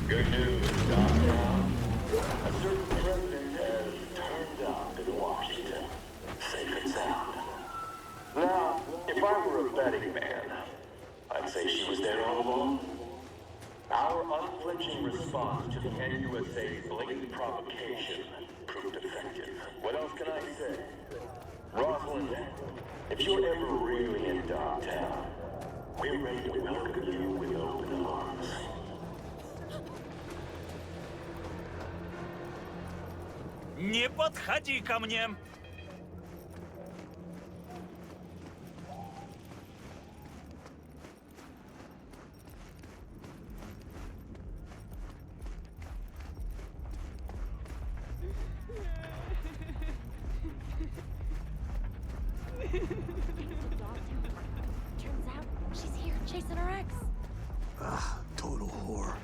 Good news, Downtown. A certain president has turned up in Washington. Safe and sound. Now, if I were a betting man, I'd say she was there all along. Our unflinching response to the NUSA's blatant provocation proved effective. What else can I say? Rosalind, if you're ever really in Downtown, we're ready to welcome you with open arms. Не подходи ко мне! Turns out she's here chasing her ex. Ah, total whore.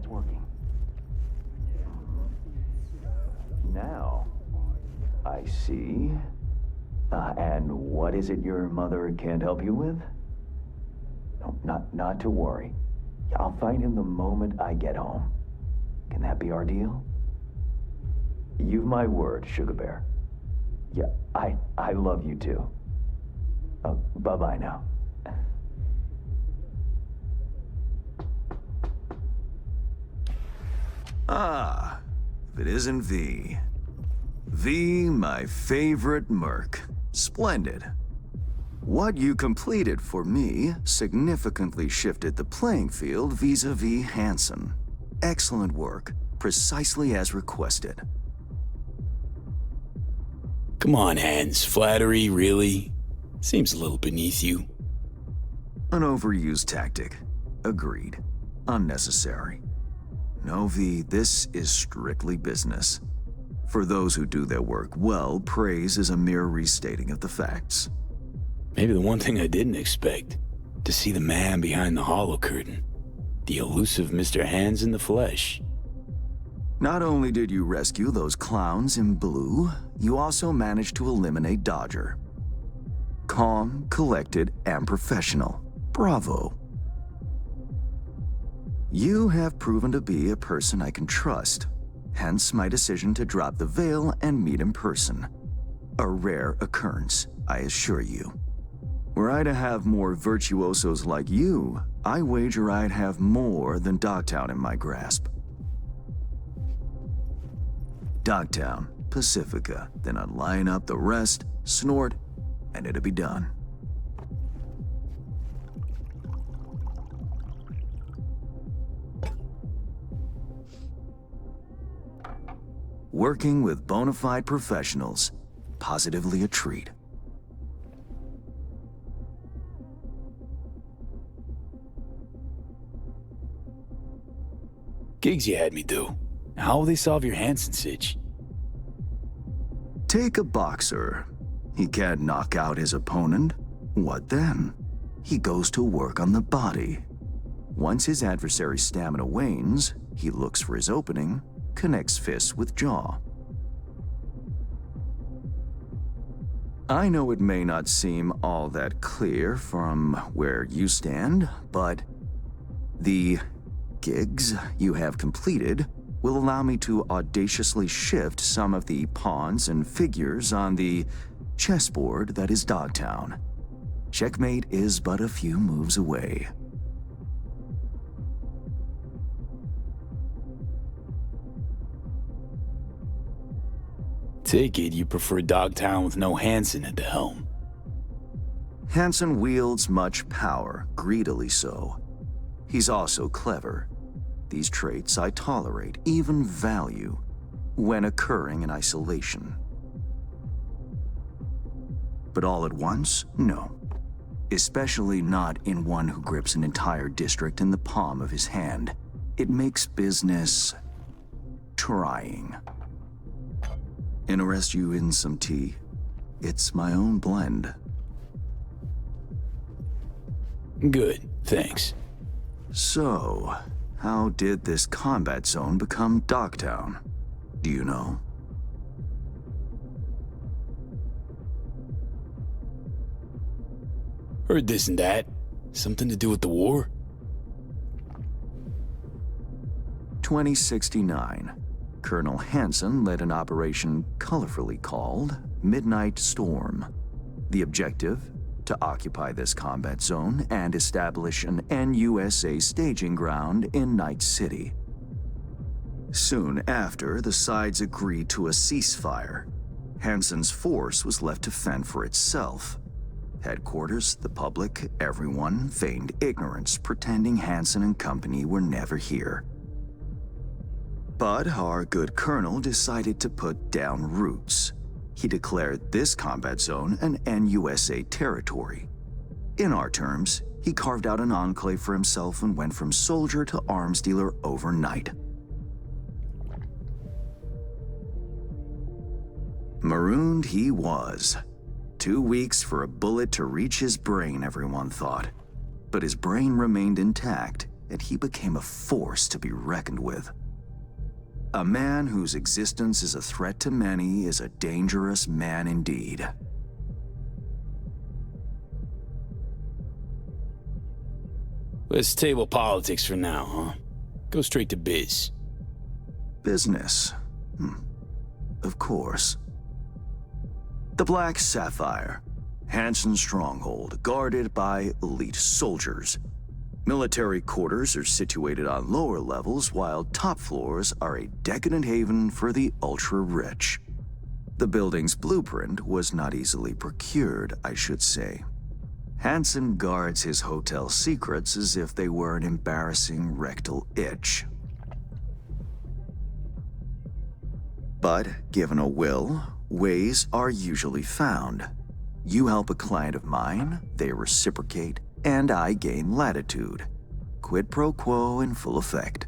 working. Now, I see And what is it your mother can't help you with? No, not to worry. I'll find him the moment I get home. Can that be our deal? You've my word, Sugar Bear. Yeah, I love you too. Bye-bye now. Ah, if it isn't V. V, my favorite merc. Splendid. What you completed for me significantly shifted the playing field vis-a-vis Hansen. Excellent work, precisely as requested. Come on, Hans. Flattery, really? Seems a little beneath you. An overused tactic. Agreed. Unnecessary. No, V, this is strictly business. For those who do their work well, praise is a mere restating of the facts. Maybe the one thing I didn't expect, to see the man behind the hollow curtain. The elusive Mr. Hands in the flesh. Not only did you rescue those clowns in blue, you also managed to eliminate Dodger. Calm, collected, and professional. Bravo. You have proven to be a person I can trust, hence my decision to drop the veil and meet in person. A rare occurrence, I assure you. Were I to have more virtuosos like you, I wager I'd have more than Dogtown in my grasp. Dogtown, Pacifica, then I'd line up the rest, snort, and it'd be done. Working with bona fide professionals, positively a treat. Gigs you had me do. How will they solve your Hansen sitch? Take a boxer. He can't knock out his opponent. What then? He goes to work on the body. Once his adversary's stamina wanes, he looks for his opening, connects fists with jaw. I know it may not seem all that clear from where you stand, but the gigs you have completed will allow me to audaciously shift some of the pawns and figures on the chessboard that is Dogtown. Checkmate is but a few moves away. Take it you prefer Dogtown with no Hansen at the helm. Hansen wields much power, greedily so. He's also clever. These traits I tolerate, even value, when occurring in isolation. But all at once? No. Especially not in one who grips an entire district in the palm of his hand. It makes business trying. Interest you in some tea? It's my own blend. Good, thanks. So, how did this combat zone become Dogtown? Do you know? Heard this and that. Something to do with the war? 2069. Colonel Hansen led an operation colorfully called Midnight Storm. The objective? To occupy this combat zone and establish an NUSA staging ground in Night City. Soon after, the sides agreed to a ceasefire. Hansen's force was left to fend for itself. Headquarters, the public, everyone feigned ignorance, pretending Hansen and company were never here. But our good colonel decided to put down roots. He declared this combat zone an NUSA territory. In our terms, he carved out an enclave for himself and went from soldier to arms dealer overnight. Marooned he was. 2 weeks for a bullet to reach his brain, everyone thought. But his brain remained intact, and he became a force to be reckoned with. A man whose existence is a threat to many is a dangerous man indeed. Let's table politics for now, huh? Go straight to biz. Business. Of course. The Black Sapphire. Hansen's stronghold, guarded by elite soldiers. Military quarters are situated on lower levels, while top floors are a decadent haven for the ultra-rich. The building's blueprint was not easily procured, I should say. Hansen guards his hotel secrets as if they were an embarrassing rectal itch. But given a will, ways are usually found. You help a client of mine, they reciprocate, and I gain latitude. Quid pro quo in full effect.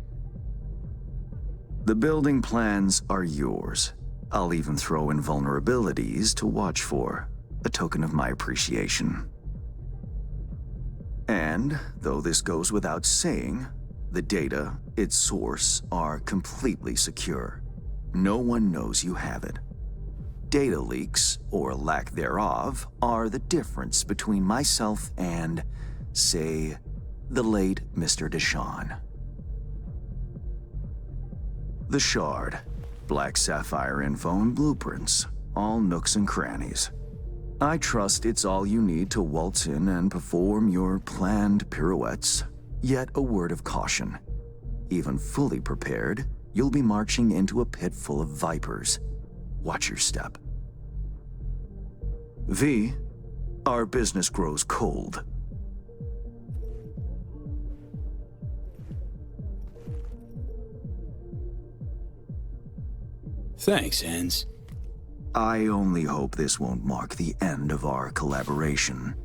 The building plans are yours. I'll even throw in vulnerabilities to watch for, a token of my appreciation. And, though this goes without saying, the data, its source, are completely secure. No one knows you have it. Data leaks, or lack thereof, are the difference between myself and, say, the late Mr. Deshawn. The Shard. Black Sapphire info and blueprints. All nooks and crannies. I trust it's all you need to waltz in and perform your planned pirouettes. Yet a word of caution. Even fully prepared, you'll be marching into a pit full of vipers. Watch your step. V, our business grows cold. Thanks, Hans. I only hope this won't mark the end of our collaboration.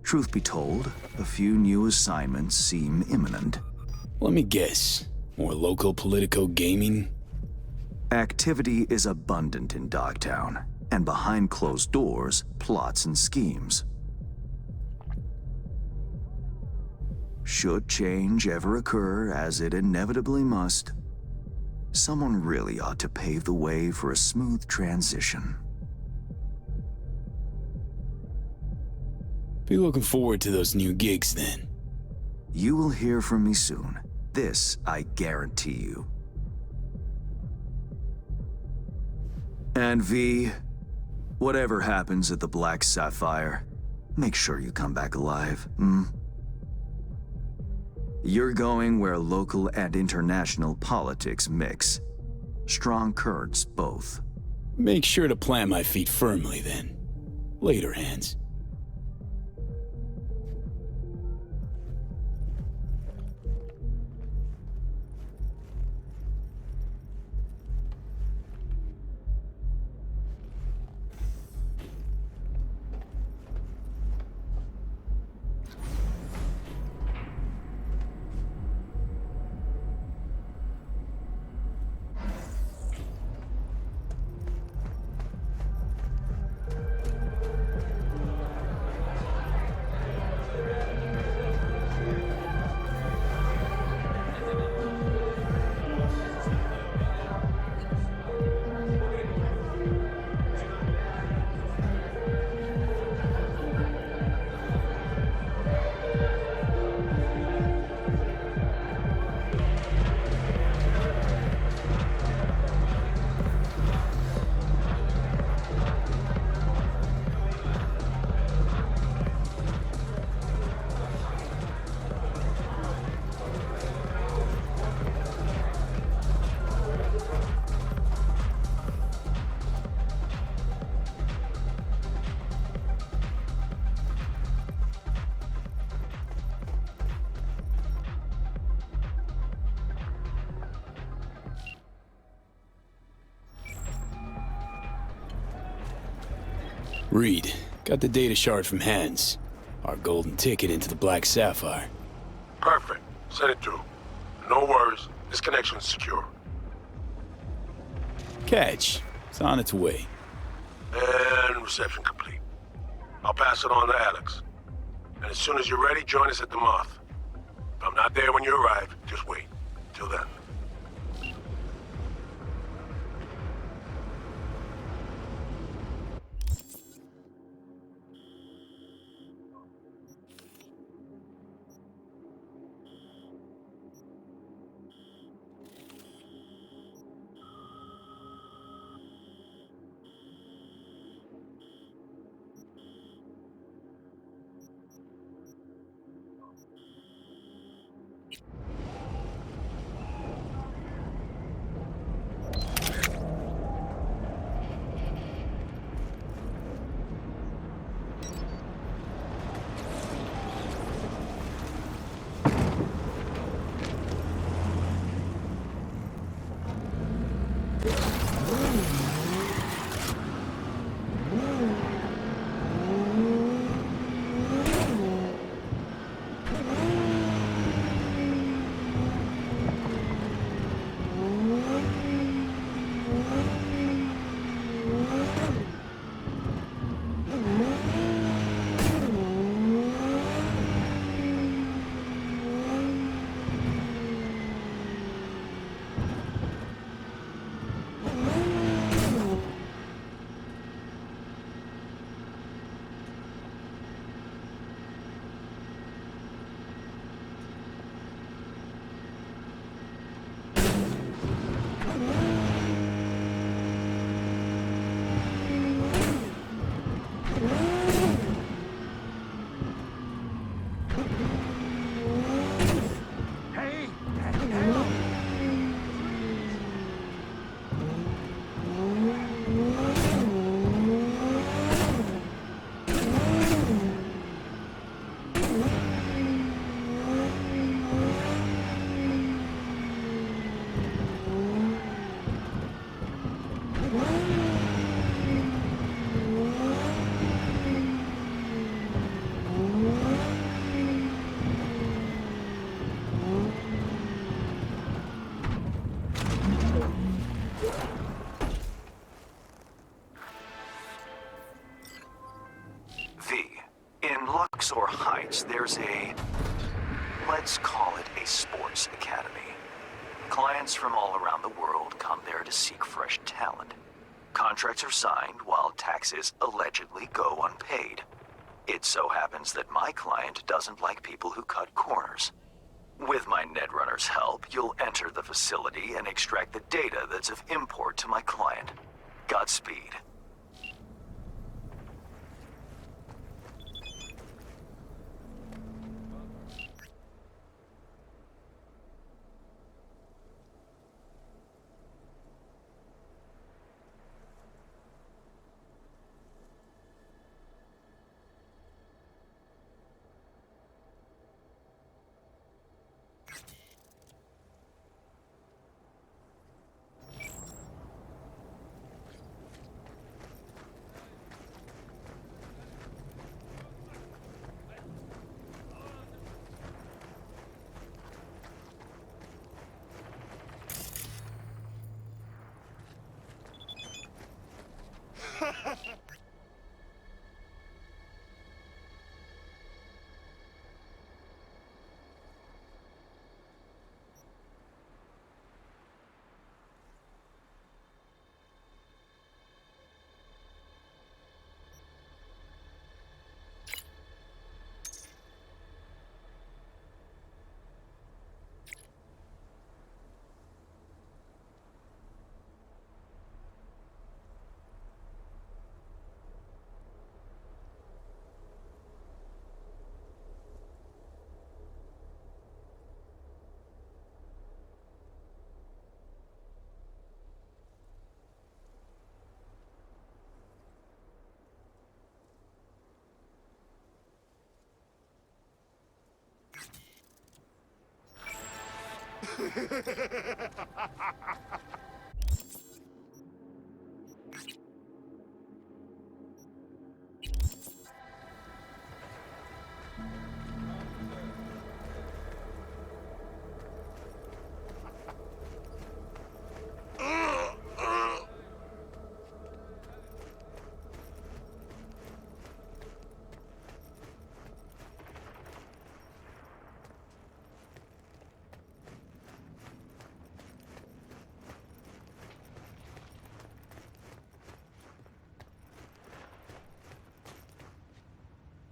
Truth be told, a few new assignments seem imminent. Let me guess. More local Politico gaming? Activity is abundant in Dogtown, and behind closed doors, plots and schemes. Should change ever occur, as it inevitably must, someone really ought to pave the way for a smooth transition. Be looking forward to those new gigs then. You will hear from me soon. This I guarantee you. And V, whatever happens at the Black Sapphire, make sure you come back alive, You're going where local and international politics mix. Strong currents, both. Make sure to plant my feet firmly then. Later, Hans. Reed, got the data shard from Hans. Our golden ticket into the Black Sapphire. Perfect. Send it through. No worries. This connection's secure. Catch. It's on its way. And reception complete. I'll pass it on to Alex. And as soon as you're ready, join us at the Moth. If I'm not there when you arrive, just wait. Till then. In Luxor Heights, there's let's call it a sports academy. Clients from all around the world come there to seek fresh talent. Contracts are signed while taxes allegedly go unpaid. It so happens that my client doesn't like people who cut corners. With my Netrunner's help, you'll enter the facility and extract the data that's of import to my client. Godspeed.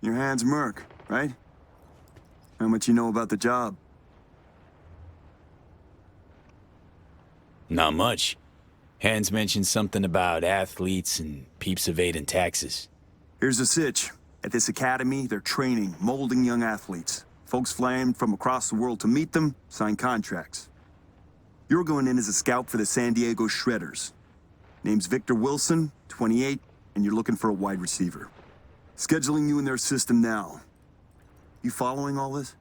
Your hand's Merc, right? How much you know about the job? Not much. Hans mentioned something about athletes and peeps evading taxes. Here's the sitch. At this academy, they're training, molding young athletes. Folks flying from across the world to meet them, sign contracts. You're going in as a scout for the San Diego Shredders. Name's Victor Wilson, 28, and you're looking for a wide receiver. Scheduling you in their system now. You following all this?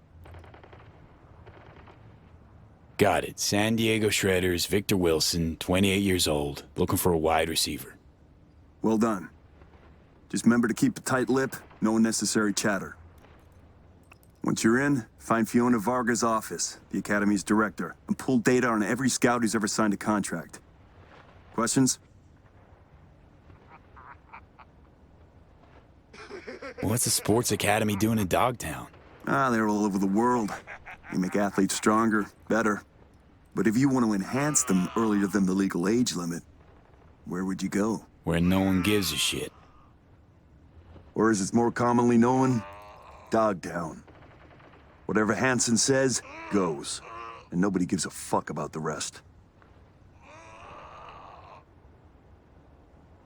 Got it. San Diego Shredders, Victor Wilson, 28 years old, looking for a wide receiver. Well done. Just remember to keep a tight lip, no unnecessary chatter. Once you're in, find Fiona Varga's office, the Academy's director, and pull data on every scout who's ever signed a contract. Questions? What's a sports academy doing in Dogtown? They're all over the world. They make athletes stronger, better. But if you want to enhance them earlier than the legal age limit, where would you go? Where no one gives a shit. Or as it's more commonly known, Dogtown. Whatever Hansen says, goes. And nobody gives a fuck about the rest.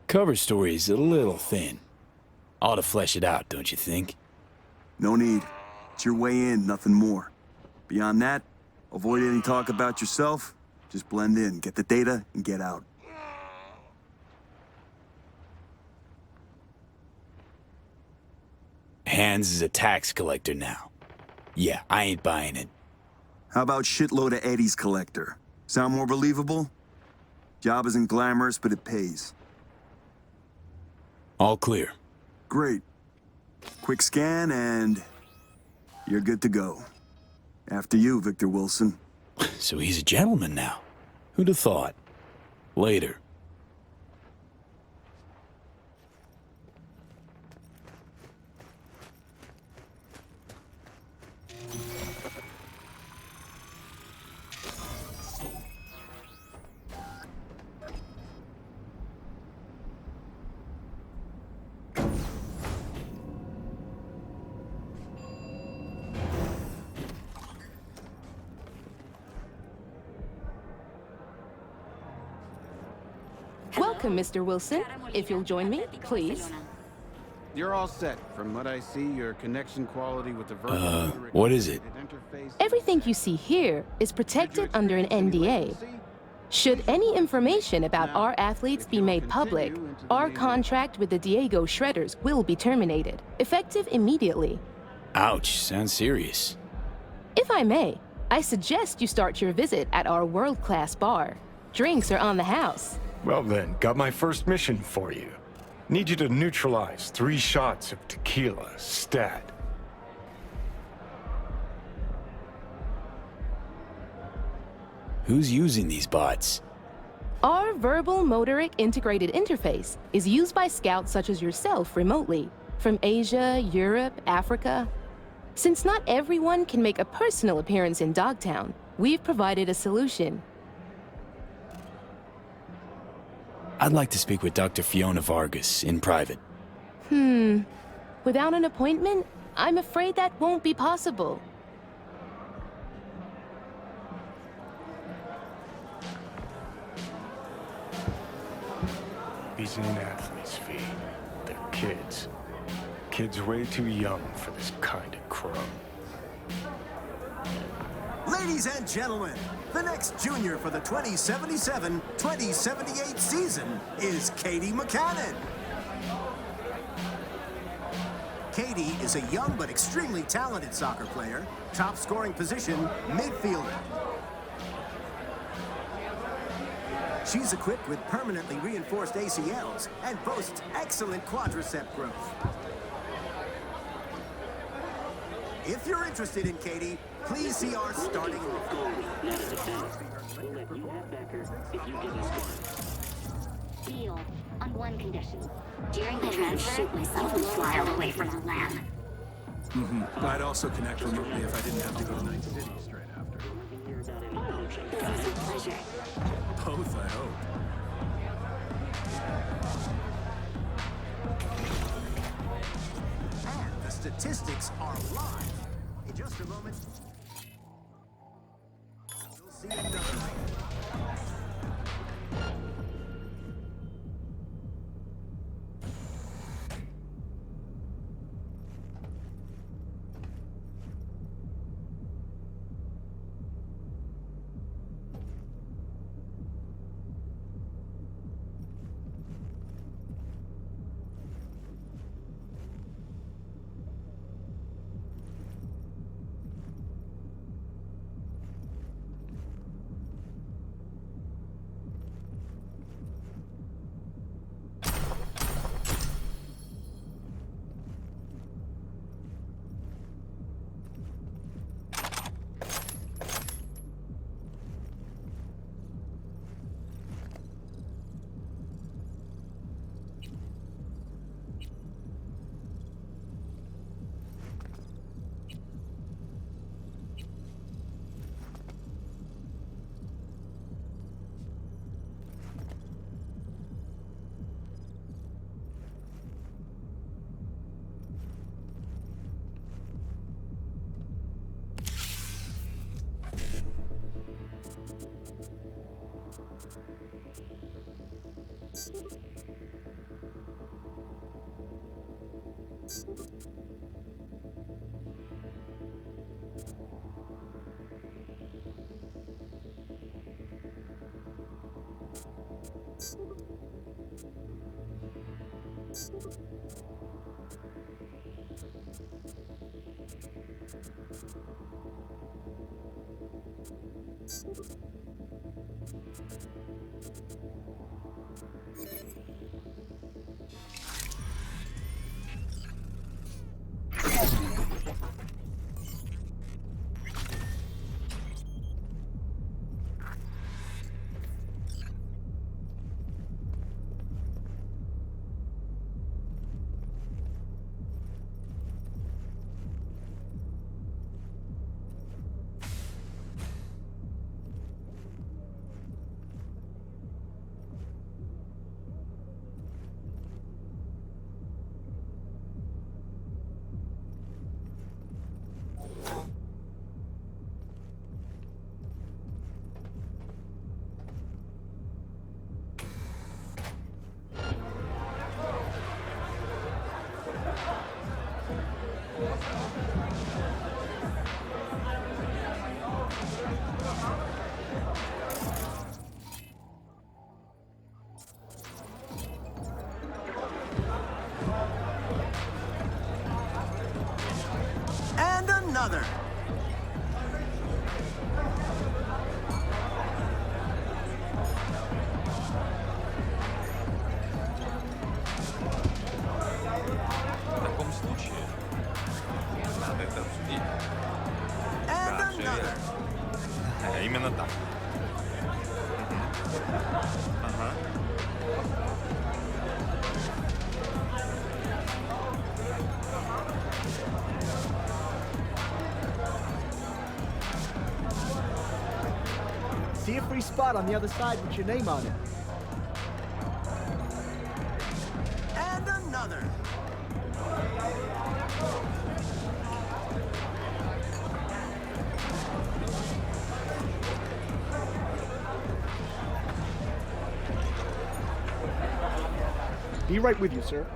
Cover story's a little thin. Ought to flesh it out, don't you think? No need. It's your way in, nothing more. Beyond that, avoid any talk about yourself. Just blend in, get the data, and get out. Hans is a tax collector now. Yeah, I ain't buying it. How about shitload of Eddie's collector? Sound more believable? Job isn't glamorous, but it pays. All clear. Great. Quick scan and you're good to go. After you, Victor Wilson. So he's a gentleman now. Who'd have thought? Later. Welcome, Mr. Wilson. If you'll join me, please. You're all set. From what I see, your connection quality with the virtual what is it? interface. Everything you see here is protected under an NDA. Should any information about our athletes be made public, our contract with the Diego Shredders will be terminated, effective immediately. Ouch, sounds serious. If I may, I suggest you start your visit at our world-class bar. Drinks are on the house. Well then, got my first mission for you. Need you to neutralize 3 shots of tequila, stat. Who's using these bots? Our verbal motoric integrated interface is used by scouts such as yourself remotely, from Asia, Europe, Africa. Since not everyone can make a personal appearance in Dogtown, we've provided a solution. I'd like to speak with Dr. Fiona Vargas in private. Without an appointment, I'm afraid that won't be possible. These ain't athletes, V. They're kids. Kids way too young for this kind of crap. Ladies and gentlemen, the next junior for the 2077-2078 season is Katie McCannon. Katie is a young but extremely talented soccer player, top scoring position, midfielder. She's equipped with permanently reinforced ACLs and boasts excellent quadricep growth. If you're interested in Katie, please see our starting roster. Deal on one condition. During the transfer, shoot myself and fly all the way from the lab. I'd also connect remotely if I didn't have to go to Night City straight after. This is a pleasure. Both, I hope. And the statistics are live. In just a moment, you'll see another. And another. В таком случае надо это обсудить. Да, все верно. Именно так. Ага. See a free spot on the other side with your name on it. And another. Be right with you, sir.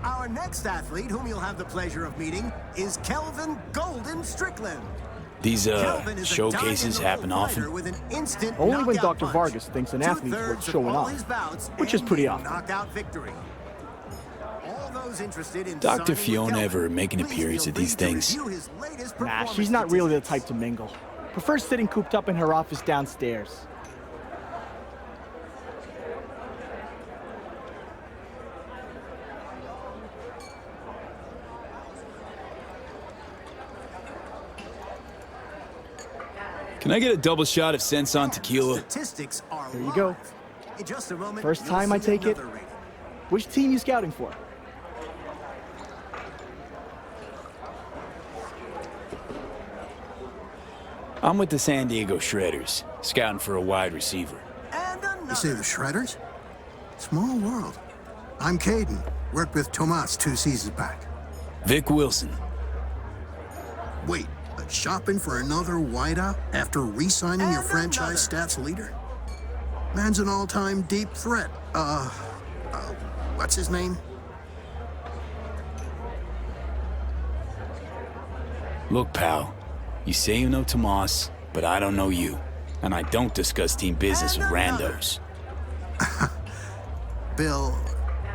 Our next athlete, whom you'll have the pleasure of meeting, is Kelvin Golden Strickland. These Kelvin is a showcases happen dyed-in-the-wool often. fighter with an instant Only when knockout Dr. punch. Vargas thinks an athlete's worth Two-thirds of showing all off, his bouts which is end pretty in often. knockout victory. All those interested in Dr. signing with Fiona Kelvin, ever make an please appearance feel at these free to things? review his latest Nah, performance she's not really the statistics. type to mingle. Prefers sitting cooped up in her office downstairs. Can I get a double shot of Senson tequila? Statistics are There you go. live. In just a moment, First you'll time I see take it. another rating. Which team you scouting for? I'm with the San Diego Shredders, scouting for a wide receiver. And You say the Shredders? Small world. I'm Caden. Worked with Tomas 2 seasons back. Vic Wilson. Wait, but shopping for another wideout after re-signing your franchise stats leader? Man's an all-time deep threat. What's his name? Look, pal, you say you know Tomas, but I don't know you. And I don't discuss team business with randos. Bill,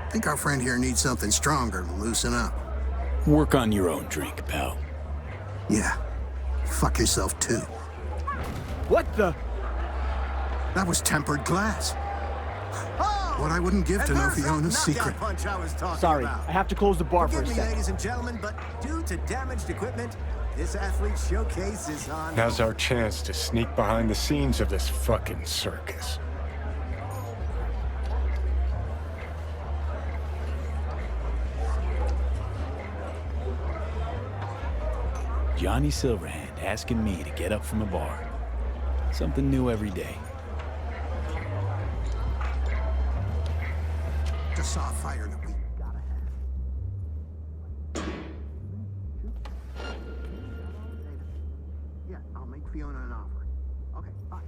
I think our friend here needs something stronger to loosen up. Work on your own drink, pal. Yeah. Fuck yourself, too. What the? That was tempered glass. What I wouldn't give to know Fiona's secret. Punch I was talking Sorry, about. I have to close the bar for a Forgive me, second. ladies and gentlemen, but due to damaged equipment, this athlete showcase is on. Now's our chance to sneak behind the scenes of this fucking circus. Johnny Silverhand asking me to get up from a bar. Something new every day. Just saw a fire that we gotta have. Yeah, I'll make Fiona an offer. Okay, bye.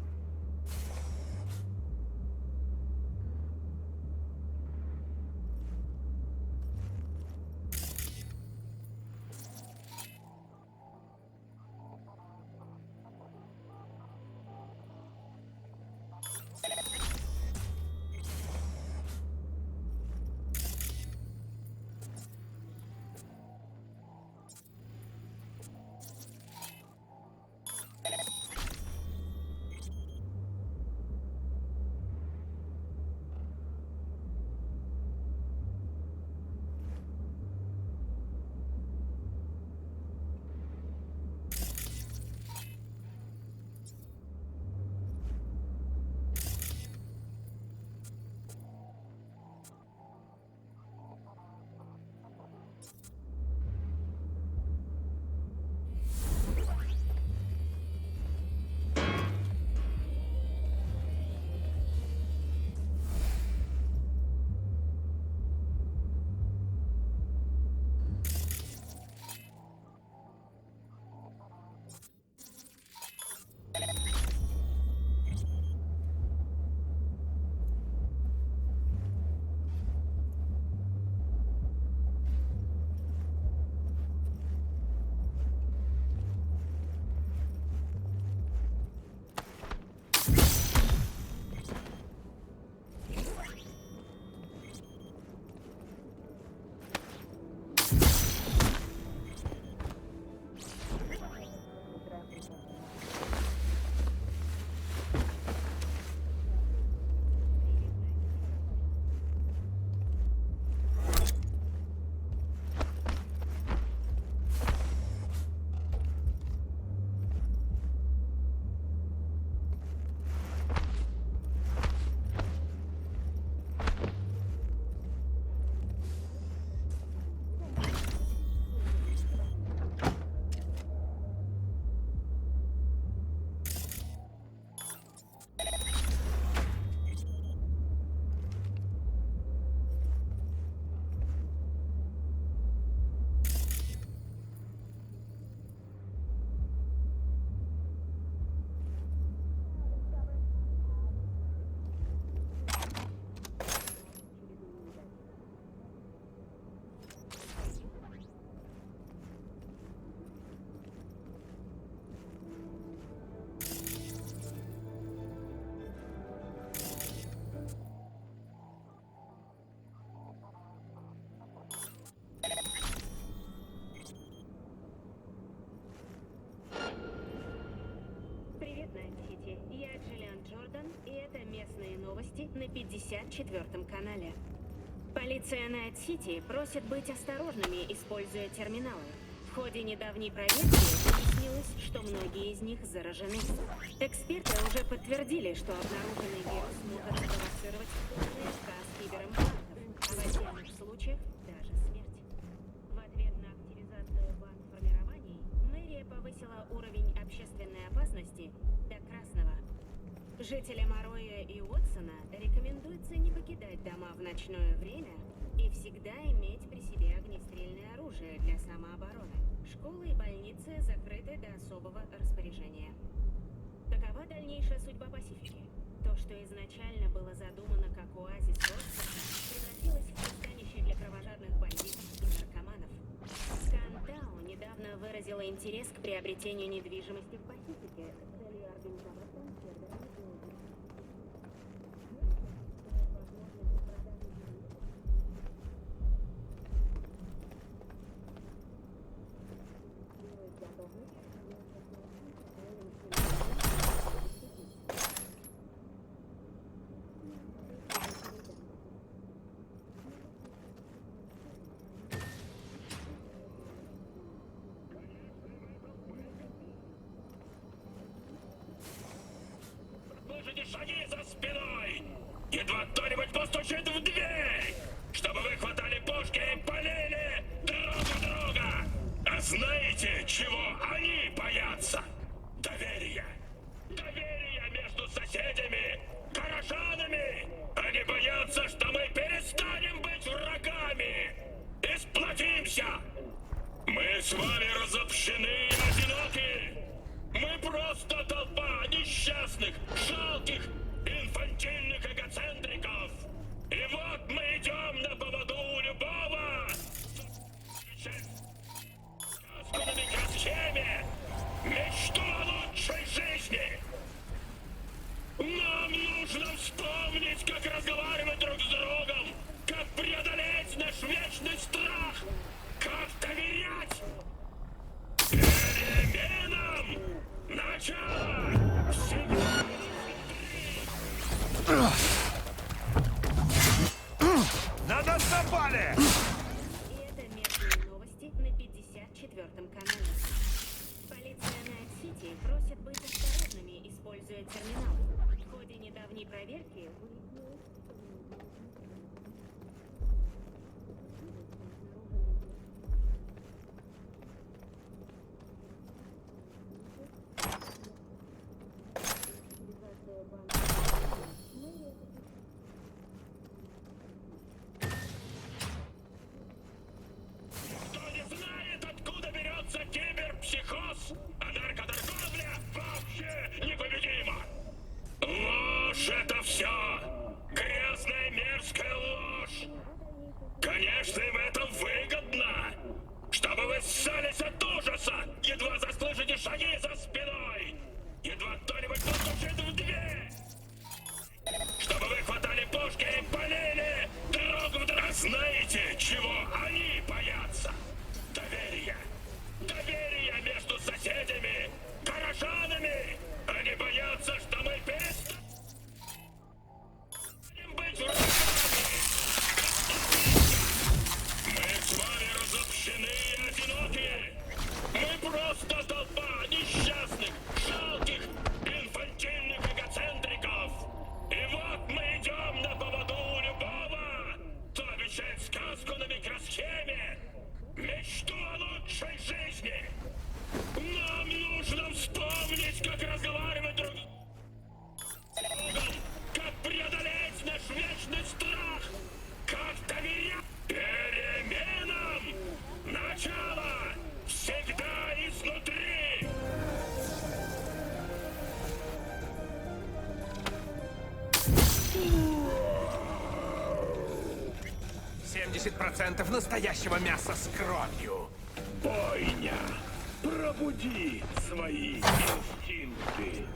новости на 54-м канале. Полиция Найт-Сити просит быть осторожными, используя терминалы. В ходе недавней проверки выяснилось, что многие из них заражены. Эксперты уже подтвердили, что обнаруженный вирус может спровоцировать полный отказ киберимплантов, а в отдельных случаях даже смерть. В ответ на активизацию банд-формирований мэрия повысила уровень общественной опасности до красного. Жителям Ароя и Уотсона рекомендуется не покидать дома в ночное время и всегда иметь при себе огнестрельное оружие для самообороны. Школы и больницы закрыты до особого распоряжения. Какова дальнейшая судьба Пасифики? То, что изначально было задумано как оазис роскоши, превратилось в пристанище для кровожадных бандитов и наркоманов. Кантау недавно выразила интерес к приобретению недвижимости в Пасифике с целью организовать трансфер дорогой. Слышите шаги за спиной! Едва кто-нибудь постучит в дверь, чтобы вы хватали пушки и полили друг друга! А знаете, чего они боятся? Доверия! Доверия между соседями, горожанами! Они боятся, что мы перестанем быть врагами и сплотимся! Мы с вами разобщены и одиноки! Мы просто толпа несчастных, жалких, инфантильных эгоцентриков! И вот мы идем на поводу у любого! Сказку на микросхеме! Мечту о лучшей жизни! Нам нужно вспомнить, как разговаривать друг с другом, как преодолеть наш вечный страх, как доверять переменам! Начало! Всегда! На нас напали! И это местные новости на 54-м канале. Полиция Найт-Сити просит быть осторожными, используя терминалы. В ходе недавней проверки выяснилось, Кто не знает, откуда берется киберпсихоз, а наркоторговля вообще непобедима! Ложь — это все! Грязная, мерзкая ложь! Конечно, им это выгодно! Чтобы вы ссались от ужаса, едва заслышите шаги за спиной! Едва кто-нибудь постучит в дверь! Чтобы вы хватали пушки и полили друг в друга! Знаете, чего они боятся? Доверия! Доверия между соседями, горожанами! Они боятся, что мы перестанем быть врагами! Мы с вами разобщены и одиноки! Мы просто толпа несчастных, жалких, инфантильных эгоцентриков! И вот мы идем на поводу у любого, кто обещает сказку на микросхеме, мечту о лучшей жизни! Нам нужно вспомнить, как разговаривать друг с другом, как преодолеть наш вечный страх, как доверять переменам! Начало всегда изнутри! 70% настоящего мяса с кровью. Бойня! Пробуди свои инстинкты!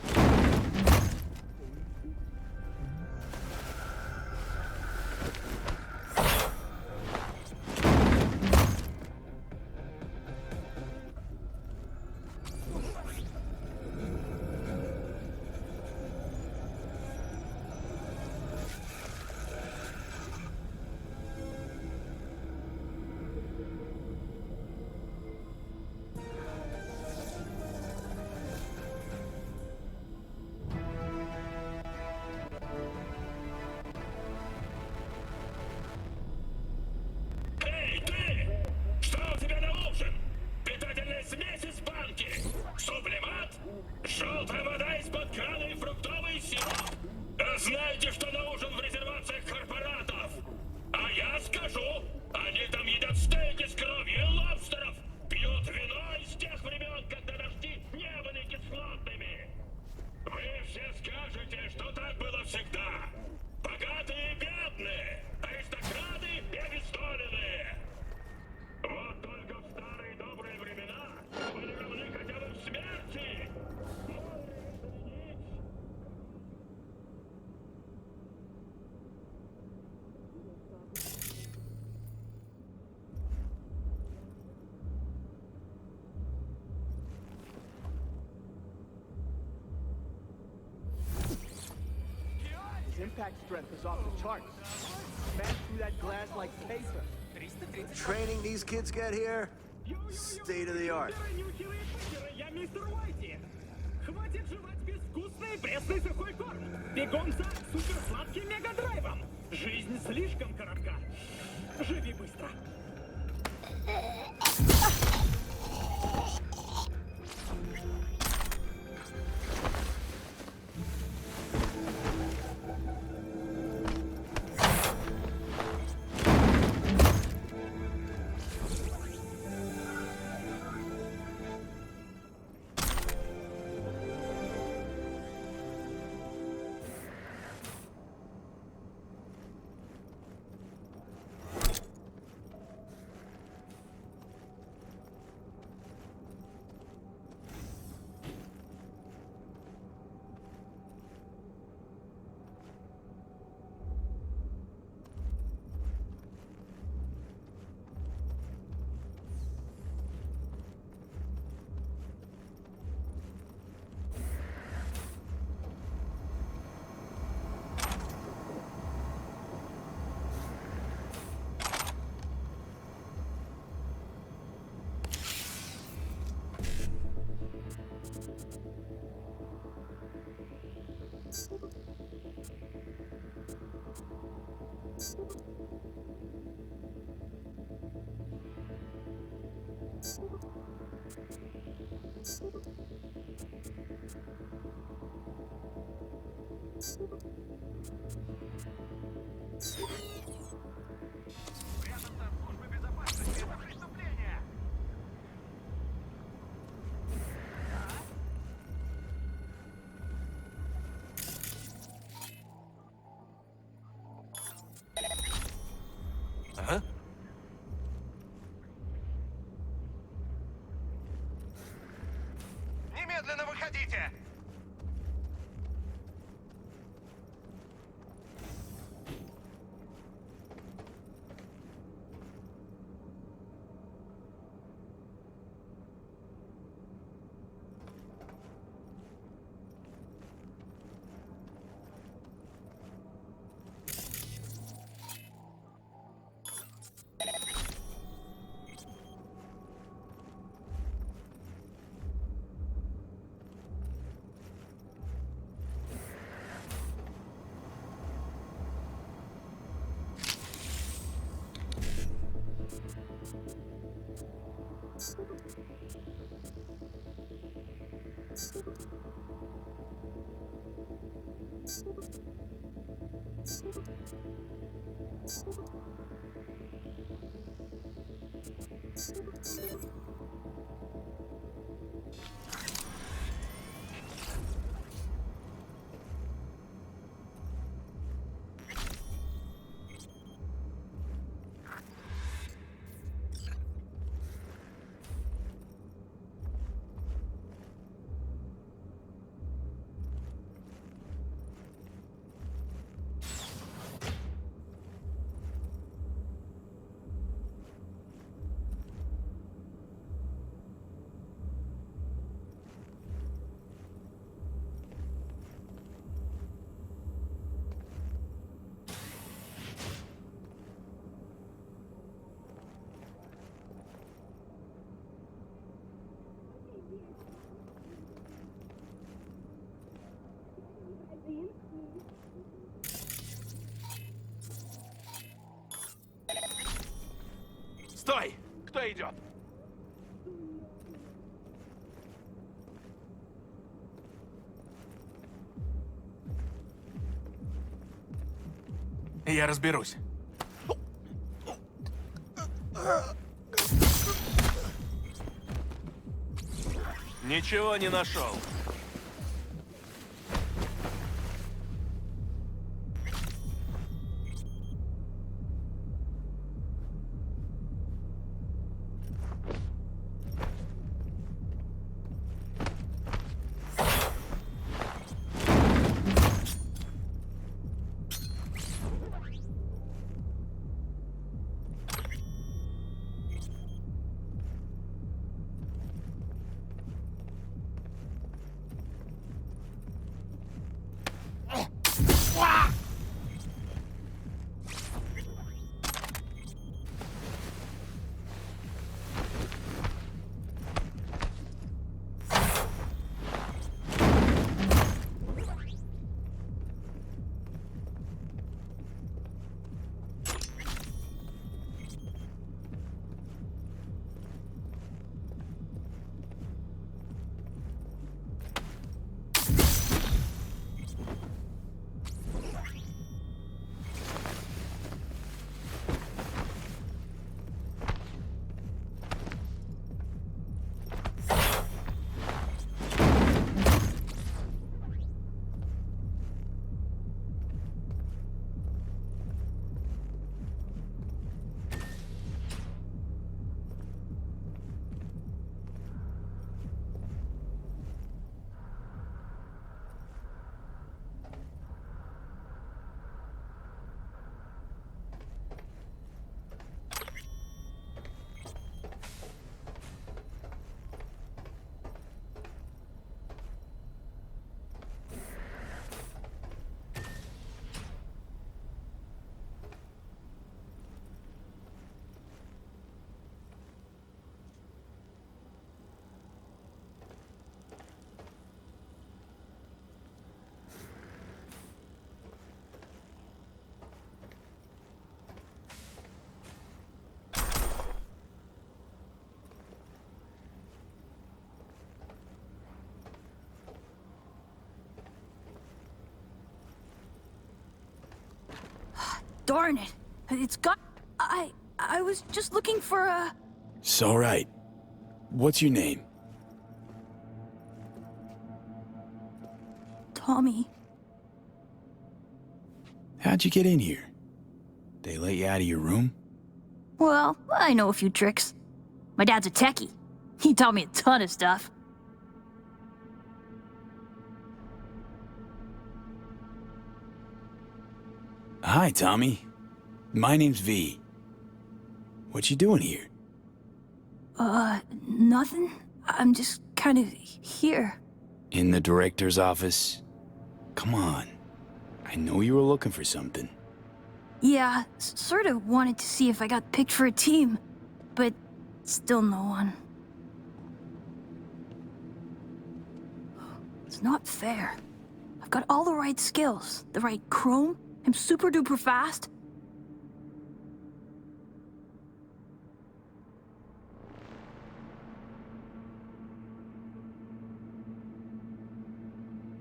impact strength is off the charts. Smash through that glass like paper. Training these kids get here? State of the art. Я мистер Уайти. Хватит жевать безвкусный пресный сухой корм. Бегом за суперсладким мегадрайвом. Жизнь слишком коротка. Живи быстро. Ага. Немедленно выходите! Стой! Кто идет? Я разберусь. Ничего не нашел. darn it. It's got... I was just looking for a... It's all right. What's your name? Tommy. How'd you get in here? They let you out of your room? Well, I know a few tricks. My dad's a techie. He taught me a ton of stuff. Hi, Tommy. My name's V. What you doing here? Nothing. I'm just kind of here. In the director's office? Come on. I know you were looking for something. Yeah, sort of wanted to see if I got picked for a team, but still no one. It's not fair. I've got all the right skills, the right chrome, I'm super duper fast.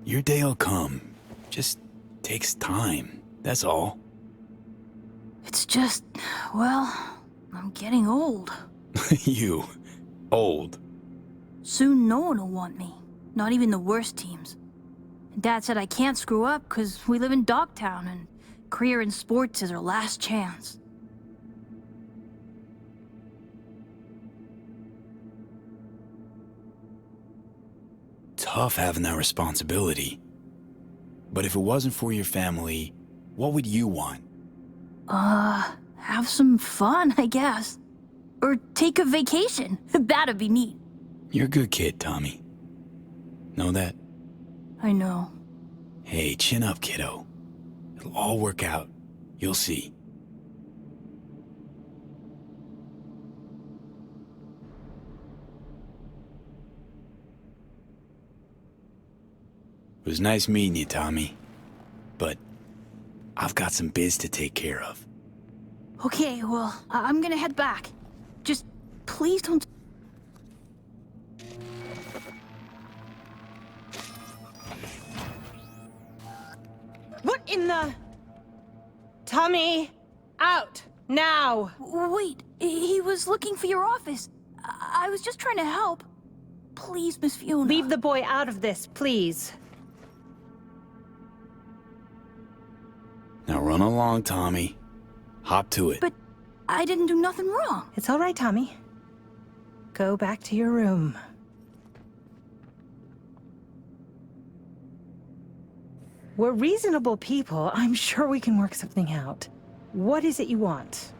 Your day'll come. Just takes time, that's all. It's just, well, I'm getting old. You, old. Soon no one will want me, not even the worst teams. Dad said I can't screw up because we live in Dogtown and career in sports is our last chance. Tough having that responsibility. But if it wasn't for your family, what would you want? Have some fun, I guess. Or take a vacation. That'd be neat. You're a good kid, Tommy. Know that? I know. Hey, chin up, kiddo. It'll all work out. You'll see. It was nice meeting you, Tommy. But I've got some biz to take care of. Okay, well, I'm gonna head back. Just please don't... What in the... Tommy, out, now! Wait, he was looking for your office. I was just trying to help. Please, Miss Fiona. Leave the boy out of this, please. Now run along, Tommy. Hop to it. But I didn't do nothing wrong. It's all right, Tommy. Go back to your room. We're reasonable people. I'm sure we can work something out. What is it you want?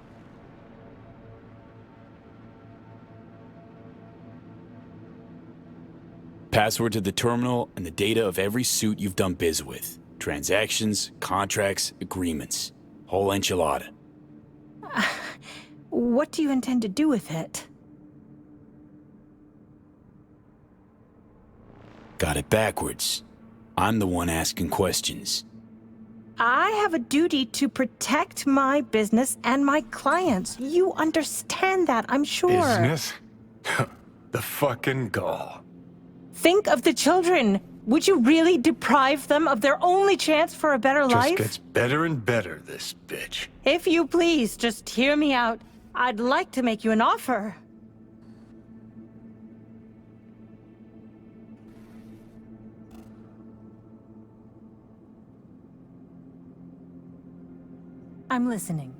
Password to the terminal and the data of every suit you've done biz with. Transactions, contracts, agreements. Whole enchilada. What do you intend to do with it? Got it backwards. I'm the one asking questions. I have a duty to protect my business and my clients. You understand that, I'm sure. Business? The fucking gall. Think of the children. Would you really deprive them of their only chance for a better life? Just gets better and better, this bitch. If you please, just hear me out. I'd like to make you an offer. I'm listening.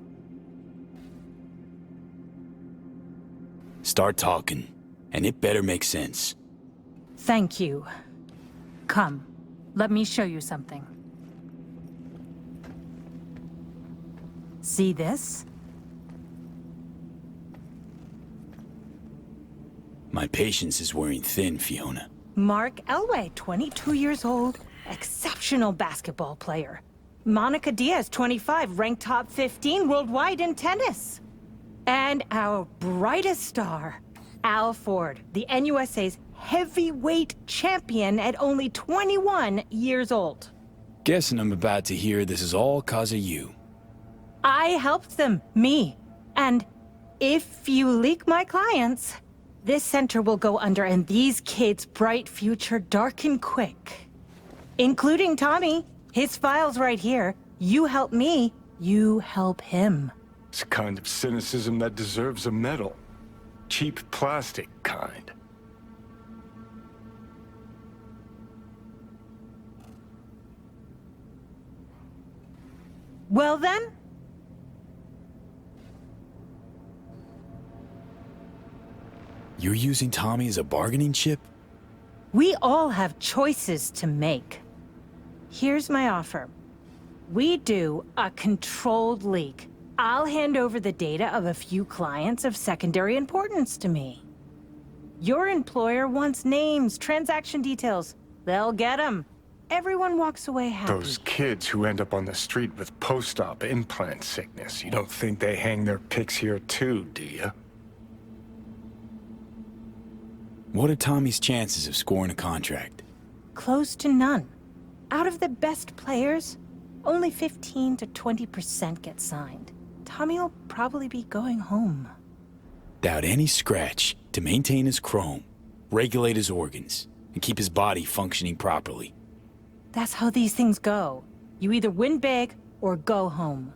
Start talking, and it better make sense. Thank you. Come, let me show you something. See this? My patience is wearing thin, Fiona. Mark Elway, 22 years old, exceptional basketball player. Monica Diaz, 25, ranked top 15 worldwide in tennis. And our brightest star, Al Ford, the NUSA's heavyweight champion at only 21 years old. Guessing I'm about to hear this is all 'cause of you. I helped them, me. And if you leak my clients, this center will go under and these kids' bright future darken quick. Including Tommy. His file's right here. You help me, You help him. It's a kind of cynicism that deserves a medal. Cheap plastic kind. Well then? You're using Tommy as a bargaining chip? We all have choices to make. Here's my offer. We do a controlled leak. I'll hand over the data of a few clients of secondary importance to me. Your employer wants names, transaction details. They'll get them. Everyone walks away happy. Those kids who end up on the street with post-op implant sickness, you don't think they hang their pics here too, do you? What are Tommy's chances of scoring a contract? Close to none. Out of the best players, only 15 to 20% get signed. Tommy will probably be going home. Doubt any scratch to maintain his chrome, regulate his organs, and keep his body functioning properly. That's how these things go. You either win big or go home.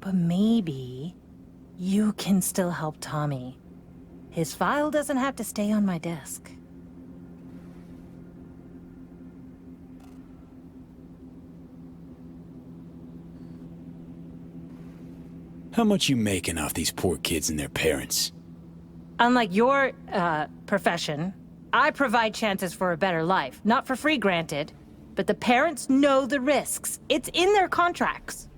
But maybe you can still help Tommy. His file doesn't have to stay on my desk. How much you making off these poor kids and their parents? Unlike your, profession, I provide chances for a better life. Not for free, granted. But the parents know the risks. It's in their contracts.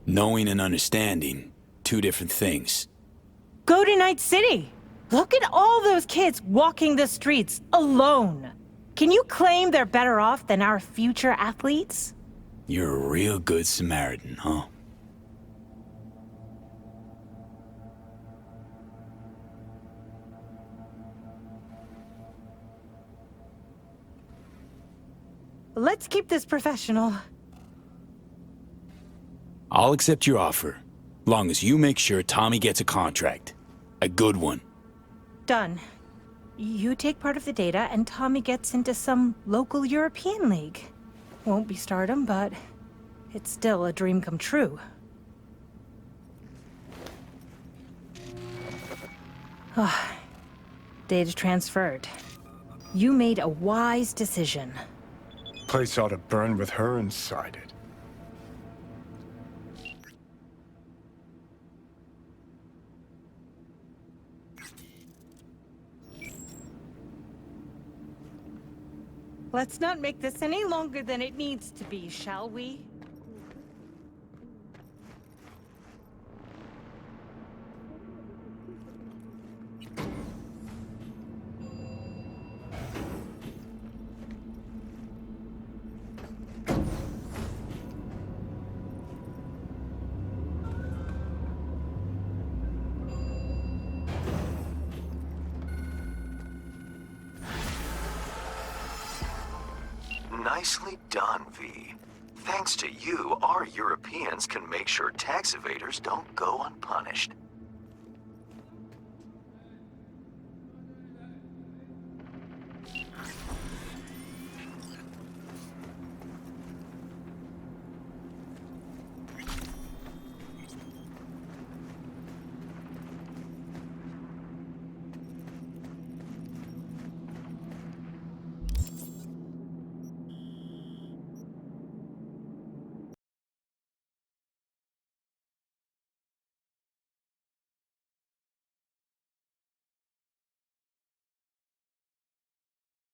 Knowing and understanding, two different things. Go to Night City. Look at all those kids walking the streets alone. Can you claim they're better off than our future athletes? You're a real good Samaritan, huh? Let's keep this professional. I'll accept your offer, long as you make sure Tommy gets a contract. A good one. Done. You take part of the data, and Tommy gets into some local European league. Won't be stardom, but it's still a dream come true. Data transferred. You made a wise decision. Place ought to burn with her inside it. Let's not make this any longer than it needs to be, shall we? Nicely done, V. Thanks to you, our Europeans can make sure tax evaders don't go unpunished.